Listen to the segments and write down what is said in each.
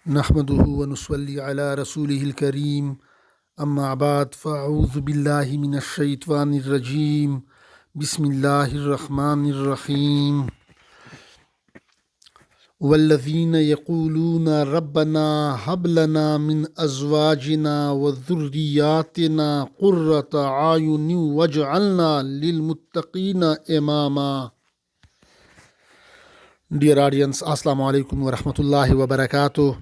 نحمده ونصلي على رسوله الكريم اما بعد فاعوذ بالله من الشيطان الرجيم بسم الله الرحمن الرحيم والذين يقولون ربنا هب لنا من ازواجنا وذرياتنا قرة اعين واجعلنا للمتقين اماما. Dear audience, Assalamu alaikum wa rahmatullahi wa barakatuh.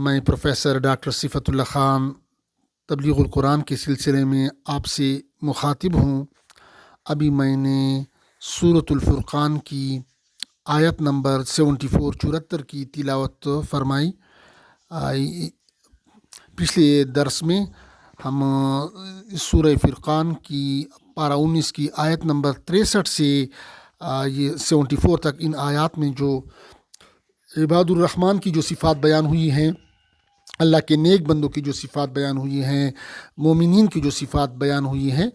میں پروفیسر ڈاکٹر صفت اللہ خان تبلیغ القرآن کے سلسلے میں آپ سے مخاطب ہوں. ابھی میں نے سورۃ الفرقان کی آیت نمبر 74 کی تلاوت فرمائی. پچھلے درس میں ہم سورہ فرقان کی پارہ 19 کی آیت نمبر 63 سے یہ 74 تک ان آیات میں جو عباد الرحمن کی جو صفات بیان ہوئی ہیں، اللہ کے نیک بندوں کی جو صفات بیان ہوئی ہیں، مومنین کی جو صفات بیان ہوئی ہیں،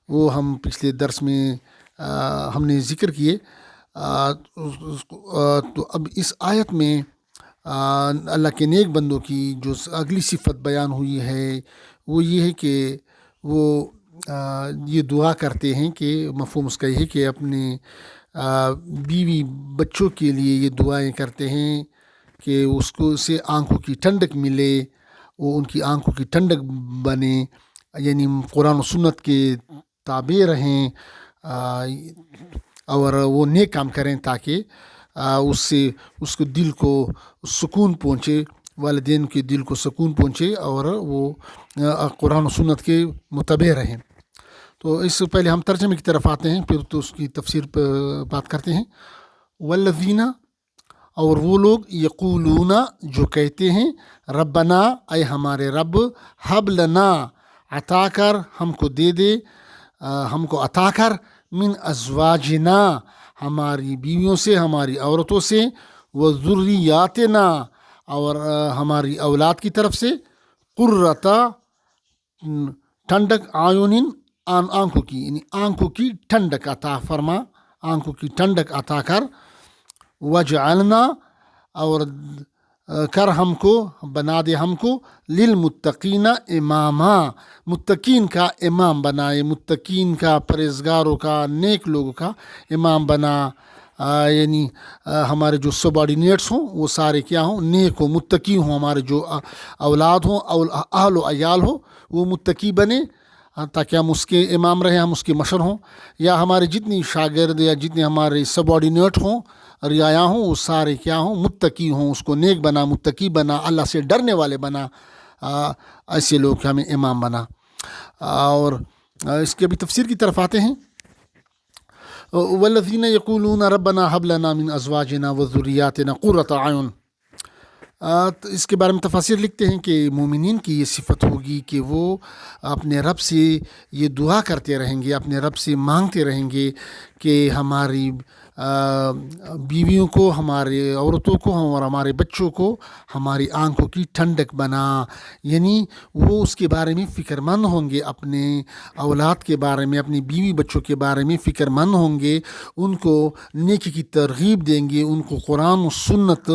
وہ ہم پچھلے درس میں ہم نے ذکر کیے. تو اب اس آیت میں اللہ کے نیک بندوں کی جو اگلی صفت بیان ہوئی ہے وہ یہ ہے کہ وہ یہ دعا کرتے ہیں کہ مفہوم اس کا یہ ہے کہ اپنے بیوی بچوں کے لیے یہ دعائیں کرتے ہیں کہ اس کو سے آنکھوں کی ٹھنڈک ملے، وہ ان کی آنکھوں کی ٹھنڈک بنے، یعنی قرآن و سنت کے تابع رہیں اور وہ نیک کام کریں تاکہ اس سے اس کو دل کو سکون پہنچے، والدین کے دل کو سکون پہنچے اور وہ قرآن و سنت کے متبع رہیں. تو اس سے پہلے ہم ترجمے کی طرف آتے ہیں، پھر تو اس کی تفسیر پہ بات کرتے ہیں. والذین، اور وہ لوگ، یقولون، جو کہتے ہیں، ربنا، اے ہمارے رب، حب لنا، عطا کر، ہم کو دے دے، ہم کو عطا کر، من ازواجنا، ہماری بیویوں سے، ہماری عورتوں سے، وذریاتنا، اور ہماری اولاد کی طرف سے، قرۃ، ٹھنڈک، اعین، آنکھوں کی، یعنی آنکھوں کی ٹھنڈک عطا فرما، آنکھوں کی ٹھنڈک عطا کر، وجعلنا، اور کر ہم کو، بنا دے ہم کو، للمتقین اماما، متقین کا امام بنائے، متقین کا، پرہیزگاروں کا، نیک لوگوں کا امام بنا. یعنی ہمارے جو سبارڈینیٹس ہوں وہ سارے کیا ہوں، نیک ہوں، متقی ہوں. ہمارے جو اولاد ہوں، اہل و عیال ہو، وہ متقی بنے تاکہ ہم اس کے امام رہیں، ہم اس کے مشر ہوں. یا ہمارے جتنی شاگرد یا جتنے ہمارے سبارڈینیٹ ہوں، رعایا ہوں، وہ سارے کیا ہوں، متقی ہوں. اس کو نیک بنا، متقی بنا، اللہ سے ڈرنے والے بنا، ایسے لوگ ہمیں امام بنا. اور اس کی ابھی تفسیر کی طرف آتے ہیں. والذین یقولون ربنا حب لنا من ازواجنا وذریاتنا قرۃ اعین. تو اس کے بارے میں تفاسیر لکھتے ہیں کہ مومنین کی یہ صفت ہوگی کہ وہ اپنے رب سے یہ دعا کرتے رہیں گے، اپنے رب سے مانگتے رہیں گے کہ ہماری بیویوں کو، ہمارے عورتوں کو اور ہمارے بچوں کو ہماری آنکھوں کی ٹھنڈک بنا. یعنی وہ اس کے بارے میں فکر مند ہوں گے، اپنے اولاد کے بارے میں، اپنی بیوی بچوں کے بارے میں فکر مند ہوں گے، ان کو نیکی کی ترغیب دیں گے، ان کو قرآن و سنت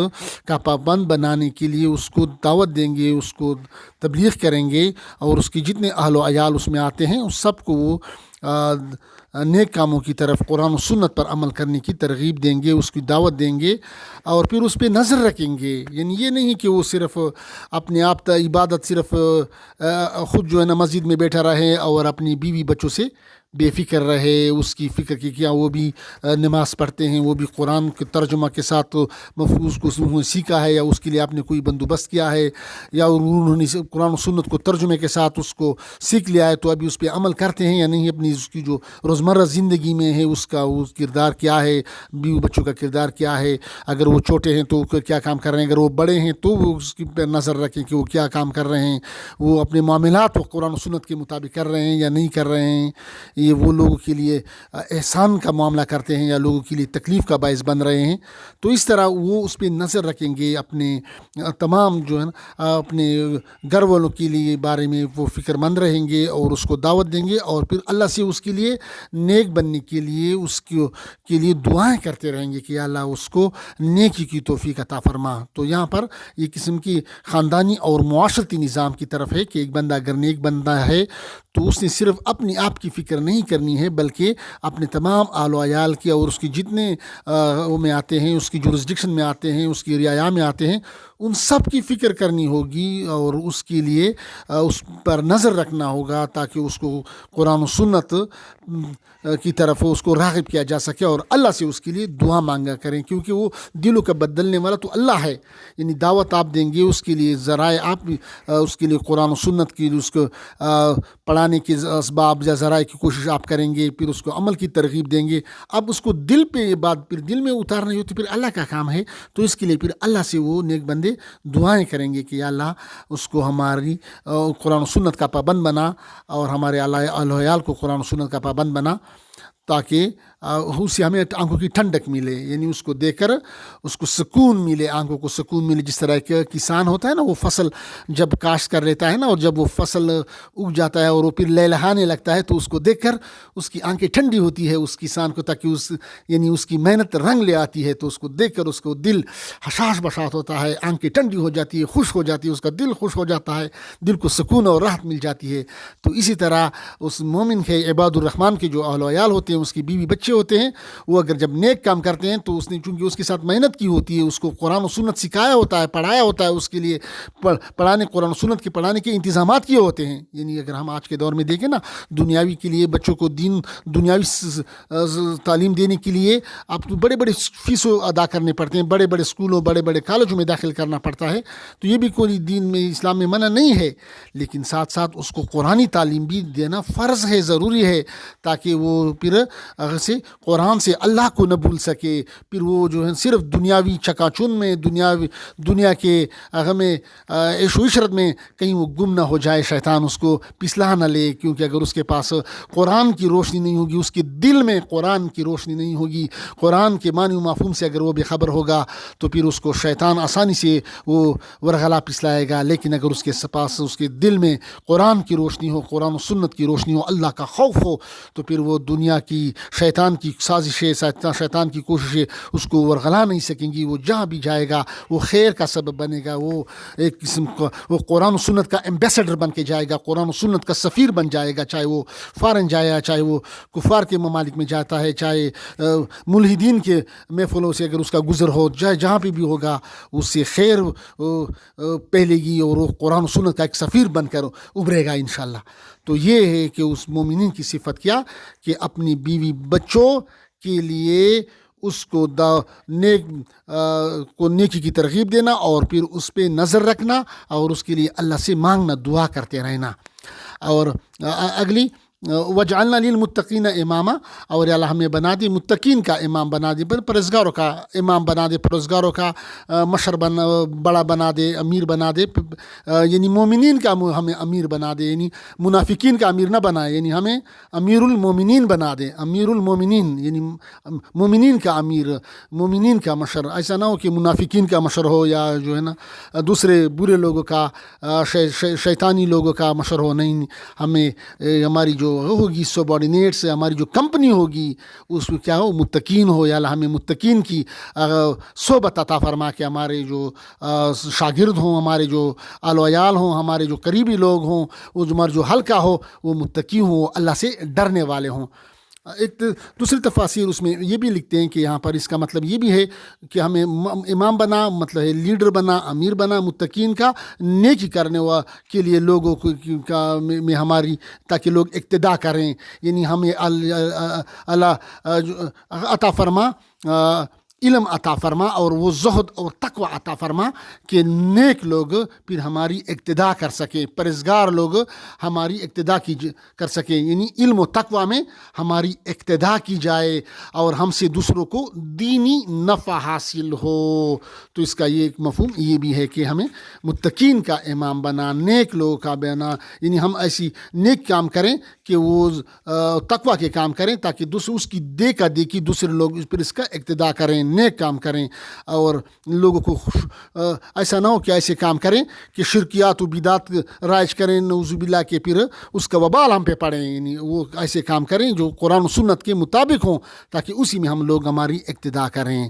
کا پابند بنانے کے لیے اس کو دعوت دیں گے، اس کو تبلیغ کریں گے، اور اس کی جتنے اہل و عیال اس میں آتے ہیں اس سب کو وہ نیک کاموں کی طرف، قرآن و سنت پر عمل کرنے کی ترغیب دیں گے، اس کی دعوت دیں گے، اور پھر اس پہ نظر رکھیں گے. یعنی یہ نہیں کہ وہ صرف اپنے آپ عبادت صرف خود جو ہے نا مسجد میں بیٹھا رہے اور اپنی بیوی بچوں سے بے فکر رہے، اس کی فکر کی کیا وہ بھی نماز پڑھتے ہیں، وہ بھی قرآن کے ترجمہ کے ساتھ مفہوم کو انہوں نے سیکھا ہے، یا اس کے لیے آپ نے کوئی بندوبست کیا ہے، یا انہوں نے قرآن و سنت کو ترجمے کے ساتھ اس کو سیکھ لیا ہے تو ابھی اس پہ عمل کرتے ہیں یا نہیں. اپنی اس کی جو روزمرہ زندگی میں ہے اس کا وہ کردار کیا ہے، بیوی بچوں کا کردار کیا ہے، اگر وہ چھوٹے ہیں تو کیا کام کر رہے ہیں، اگر وہ بڑے ہیں تو وہ اس کی پہ نظر رکھیں کہ وہ کیا کام کر رہے ہیں، وہ اپنے معاملات وہ قرآن و سنت کے مطابق کر رہے ہیں یا نہیں کر رہے ہیں، یہ وہ لوگوں کے لیے احسان کا معاملہ کرتے ہیں یا لوگوں کے لیے تکلیف کا باعث بن رہے ہیں، تو اس طرح وہ اس پہ نظر رکھیں گے، اپنے تمام جو ہے نا اپنے گھر والوں کے لیے بارے میں وہ فکر مند رہیں گے اور اس کو دعوت دیں گے، اور پھر اللہ سے اس کے لیے نیک بننے کے لیے اس کے لیے دعائیں کرتے رہیں گے کہ اللہ اس کو نیکی کی توفیق عطا فرما۔ تو یہاں پر یہ قسم کی خاندانی اور معاشرتی نظام کی طرف ہے کہ ایک بندہ اگر نیک بندہ ہے تو اس نے صرف اپنی آپ کی فکر نہیں کرنی ہے، بلکہ اپنے تمام آل و عیال کی اور اس کی جتنے میں آتے ہیں، اس کی جورسڈکشن میں آتے ہیں، اس کی رعایا میں آتے ہیں، ان سب کی فکر کرنی ہوگی اور اس کے لیے اس پر نظر رکھنا ہوگا تاکہ اس کو قرآن و سنت کی طرف اس کو راغب کیا جا سکے اور اللہ سے اس کے لیے دعا مانگا کریں، کیونکہ وہ دلوں کا بدلنے والا تو اللہ ہے۔ یعنی دعوت آپ دیں گے، اس کے لیے ذرائع آپ اس کے لیے قرآن و سنت کی اس کو پڑھانے کے اسباب یا ذرائع کی کوشش آپ کریں گے، پھر اس کو عمل کی ترغیب دیں گے۔ اب اس کو دل پہ یہ بات پھر دل میں اتارنی ہوتی، پھر اللہ کا کام ہے، تو اس کے لیے پھر اللہ سے وہ نیک بندے دعائیں کریں گے کہ یا اللہ اس کو ہماری قرآن و سنت کا پابند بنا اور ہمارے اہل و عیال کو قرآن و سنت کا پابند بنا، تاکہ اس سے ہمیں آنکھوں کی ٹھنڈک ملے، یعنی اس کو دیکھ کر اس کو سکون ملے، آنکھوں کو سکون ملے۔ جس طرح کہ کسان ہوتا ہے نا، وہ فصل جب کاشت کر لیتا ہے نا، اور جب وہ فصل اگ جاتا ہے اور وہ پھر لہلہانے لگتا ہے، تو اس کو دیکھ کر اس کی آنکھیں ٹھنڈی ہوتی ہے اس کسان کو، تاکہ یعنی اس کی محنت رنگ لے آتی ہے، تو اس کو دیکھ کر اس کو دل حشاش بشاش ہوتا ہے، آنکھیں ٹھنڈی ہو جاتی ہے، خوش ہو جاتی ہے، اس کا دل خوش ہو جاتا ہے، دل کو سکون اور راحت مل جاتی ہے۔ تو اسی طرح اس مومن کے عباد الرحمن کے جو اہل و عیال ہوتے ہیں، اس کی بیوی بچے ہوتے ہیں، وہ اگر جب نیک کام کرتے ہیں تو اس نے چونکہ اس کے ساتھ محنت کی ہوتی ہے، اس کو قرآن و سنت سکھایا ہوتا ہے، پڑھایا ہوتا ہے، اس کے لیے قرآن و سنت کے پڑھانے کے انتظامات کیے ہوتے ہیں۔ یعنی اگر ہم آج کے دور میں دیکھیں نا، دنیاوی کے لیے بچوں کو دنیاوی تعلیم دینے کے لیے آپ بڑے بڑے فیسوں ادا کرنے پڑتے ہیں، بڑے بڑے اسکولوں بڑے بڑے کالجوں میں داخل کرنا پڑتا ہے، تو یہ بھی کوئی دین میں اسلام میں منع نہیں ہے، لیکن ساتھ ساتھ اس کو قرآنی تعلیم بھی دینا فرض ہے، ضروری ہے، تاکہ وہ پھر سے قرآن سے اللہ کو نہ بھول سکے، پھر وہ جو ہے صرف دنیاوی چکا چون میں دنیا کے ہمیں عیش و عشرت میں کہیں وہ گم نہ ہو جائے، شیطان اس کو پسلا نہ لے، کیونکہ اگر اس کے پاس قرآن کی روشنی نہیں ہوگی، اس کے دل میں قرآن کی روشنی نہیں ہوگی، قرآن کے معنی و مفہوم سے اگر وہ بے خبر ہوگا، تو پھر اس کو شیطان آسانی سے وہ ورغلا پسلائے گا۔ لیکن اگر اس کے پاس اس کے دل میں قرآن کی روشنی ہو، قرآن و سنت کی روشنی ہو، اللہ کا خوف ہو، تو پھر وہ دنیا کی شیطان کی سازشیں، شیطان کی کوششیں اس کو ورغلا نہیں سکیں گی۔ وہ جہاں بھی جائے گا وہ خیر کا سبب بنے گا، وہ ایک قسم کا وہ قرآن و سنت کا ایمبیسڈر بن کے جائے گا، قرآن و سنت کا سفیر بن جائے گا، چاہے وہ فارن جائے، چاہے وہ کفار کے ممالک میں جاتا ہے، چاہے ملحدین کے محفلوں سے اگر اس کا گزر ہو، چاہے جہاں پہ بھی ہوگا اس سے خیر پھیلے گی اور وہ قرآن و سنت کا ایک سفیر بن کر ابھرے گا انشاءاللہ۔ تو یہ ہے کہ اس مومنین کی صفت کیا کہ اپنی بیوی بچوں کے لیے اس کو نیکی کی ترغیب دینا اور پھر اس پہ نظر رکھنا اور اس کے لیے اللہ سے مانگنا، دعا کرتے رہنا۔ اور اگلی وجعلنا للمتقین اماما، اور اللہ ہمیں بنا دے متقین کا امام بنا دے، پرہیزگاروں کا امام بنا دے، پرہیزگاروں کا مشر بڑا بنا دے، امیر بنا دے، یعنی مومنین کا ہمیں امیر بنا دے، یعنی منافقین کا امیر نہ بنائے، یعنی ہمیں امیر المومنین بنا دے، امیر المومنین یعنی مومنین کا امیر، مومنین کا مشر۔ ایسا نہ ہو کہ منافقین کا مشر ہو یا جو ہے نا دوسرے برے لوگوں کا، شیطانی لوگوں کا مشر ہو، نہیں، ہمیں ہماری جو ہوگی سبارڈینیٹس، ہماری جو کمپنی ہوگی اس میں کیا ہو، متقین ہو، یا اللہ ہمیں متقین کی صحبت عطا فرما کے ہمارے جو شاگرد ہوں، ہمارے جو آل و عیال ہوں، ہمارے جو قریبی لوگ ہوں، وہ ہمارے جو حلقہ ہو وہ متقی ہوں، وہ اللہ سے ڈرنے والے ہوں۔ ایک دوسری تفاسیر اس میں یہ بھی لکھتے ہیں کہ یہاں پر اس کا مطلب یہ بھی ہے کہ ہمیں امام بنا، مطلب ہے لیڈر بنا، امیر بنا متقین کا، نیکی کرنے کے لیے لوگوں کا میں ہماری، تاکہ لوگ اقتدا کریں، یعنی ہمیں اللہ عطا فرما علم عطا فرما اور وہ زہد اور تقوی عطا فرما کہ نیک لوگ پھر ہماری اقتدا کر سکیں، پرہیزگار لوگ ہماری اقتدا کر سکیں، یعنی علم و تقوی میں ہماری اقتدا کی جائے اور ہم سے دوسروں کو دینی نفع حاصل ہو۔ تو اس کا یہ ایک مفہوم یہ بھی ہے کہ ہمیں متقین کا امام بنا، نیک لوگوں کا بنا، یعنی ہم ایسی نیک کام کریں کہ وہ تقوی کے کام کریں تاکہ دوسرے اس کی دیکھا دیکھی دوسرے لوگ اس پر اس کا اقتدا کریں، نیک کام کریں، اور لوگوں کو ایسا نہ ہو کہ ایسے کام کریں کہ شرکیات و بدعت رائج کریں نعوذ باللہ کے پھر اس کا وبال ہم پہ پڑیں، یعنی وہ ایسے کام کریں جو قرآن و سنت کے مطابق ہوں تاکہ اسی میں ہم لوگ ہماری اقتدا کریں۔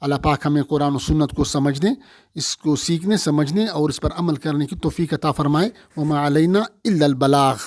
اللہ پاک ہمیں قرآن و سنت کو سمجھنے، اس کو سیکھنے، سمجھنے اور اس پر عمل کرنے کی توفیق عطا فرمائے۔ وما علینا الا البلاغ۔